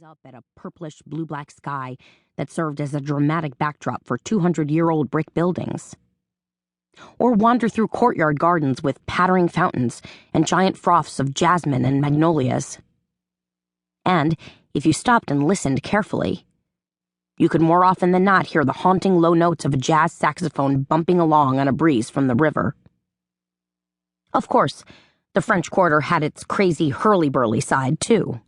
up at a purplish blue-black sky that served as a dramatic backdrop for 200-year-old brick buildings. Or wander through courtyard gardens with pattering fountains and giant froths of jasmine and magnolias. And, if you stopped and listened carefully, you could more often than not hear the haunting low notes of a jazz saxophone bumping along on a breeze from the river. Of course, the French Quarter had its crazy hurly-burly side, too.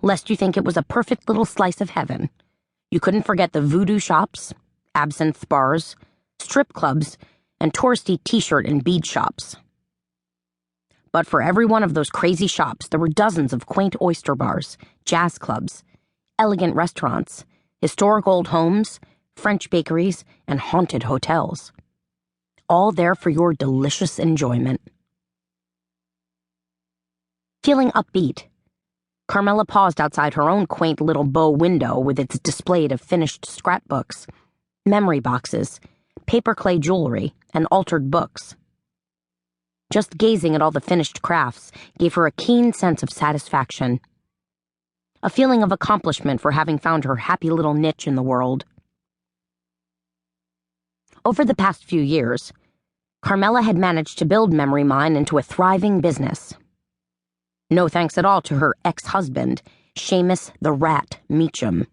Lest you think it was a perfect little slice of heaven, you couldn't forget the voodoo shops, absinthe bars, strip clubs, and touristy t-shirt and bead shops. But for every one of those crazy shops, there were dozens of quaint oyster bars, jazz clubs, elegant restaurants, historic old homes, French bakeries, and haunted hotels. All there for your delicious enjoyment. Feeling upbeat, Carmela paused outside her own quaint little bow window with its display of finished scrapbooks, memory boxes, paper clay jewelry, and altered books. Just gazing at all the finished crafts gave her a keen sense of satisfaction, a feeling of accomplishment for having found her happy little niche in the world. Over the past few years, Carmela had managed to build Memory Mine into a thriving business. No thanks at all to her ex-husband, Seamus the Rat Meacham.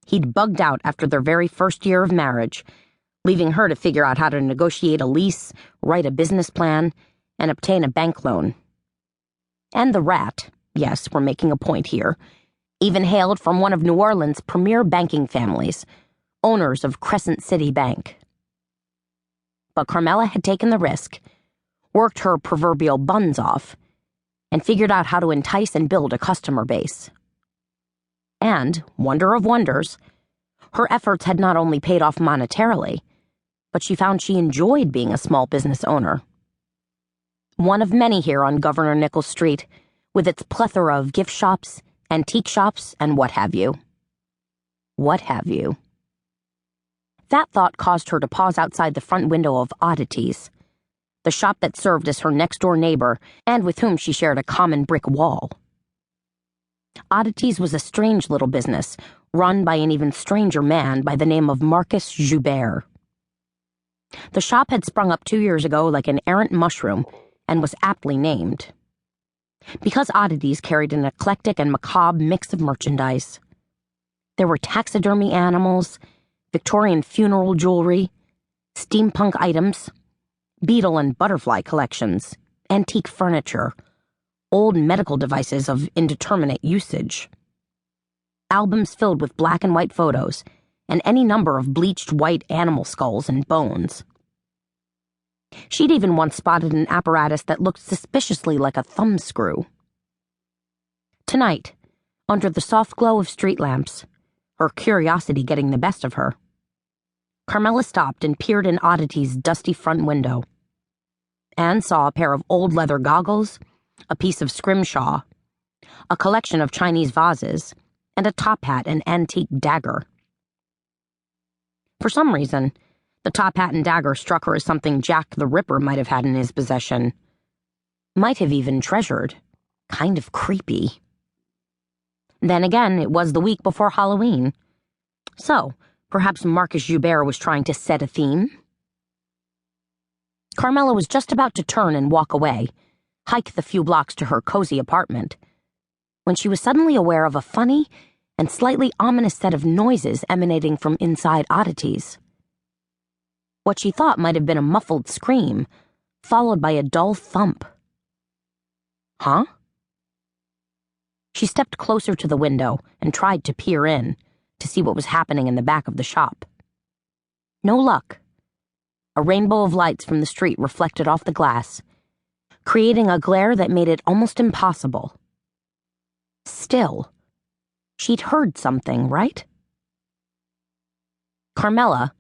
He'd bugged out after their very first year of marriage, leaving her to figure out how to negotiate a lease, write a business plan, and obtain a bank loan. And the Rat, yes, we're making a point here, even hailed from one of New Orleans' premier banking families, owners of Crescent City Bank. But Carmela had taken the risk, worked her proverbial buns off, and figured out how to entice and build a customer base. And, wonder of wonders, her efforts had not only paid off monetarily, but she found she enjoyed being a small business owner. One of many here on Governor Nichols Street, with its plethora of gift shops, antique shops, and what have you. What have you. That thought caused her to pause outside the front window of Oddities, the shop that served as her next-door neighbor and with whom she shared a common brick wall. Oddities was a strange little business, run by an even stranger man by the name of Marcus Joubert. The shop had sprung up 2 years ago like an errant mushroom and was aptly named, because Oddities carried an eclectic and macabre mix of merchandise. There were taxidermy animals, Victorian funeral jewelry, steampunk items, beetle and butterfly collections, antique furniture, old medical devices of indeterminate usage, albums filled with black and white photos, and any number of bleached white animal skulls and bones. She'd even once spotted an apparatus that looked suspiciously like a thumbscrew. Tonight, under the soft glow of street lamps, her curiosity getting the best of her, Carmela stopped and peered in Oddities' dusty front window, and saw a pair of old leather goggles, a piece of scrimshaw, a collection of Chinese vases, and a top hat and antique dagger. For some reason, the top hat and dagger struck her as something Jack the Ripper might have had in his possession. Might have even treasured. Kind of creepy. Then again, it was the week before Halloween. So, perhaps Marcus Joubert was trying to set a theme? Carmela was just about to turn and walk away, hike the few blocks to her cozy apartment, when she was suddenly aware of a funny and slightly ominous set of noises emanating from inside Oddities. What she thought might have been a muffled scream, followed by a dull thump. Huh? She stepped closer to the window and tried to peer in, to see what was happening in the back of the shop. No luck. A rainbow of lights from the street reflected off the glass, creating a glare that made it almost impossible. Still, she'd heard something, right? Carmela,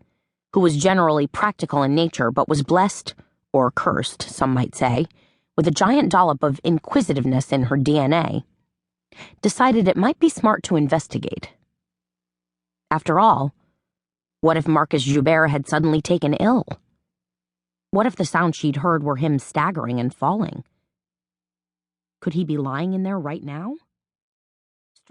who was generally practical in nature but was blessed, or cursed, some might say, with a giant dollop of inquisitiveness in her DNA, decided it might be smart to investigate. After all, what if Marcus Joubert had suddenly taken ill? What if the sound she'd heard were him staggering and falling? Could he be lying in there right now?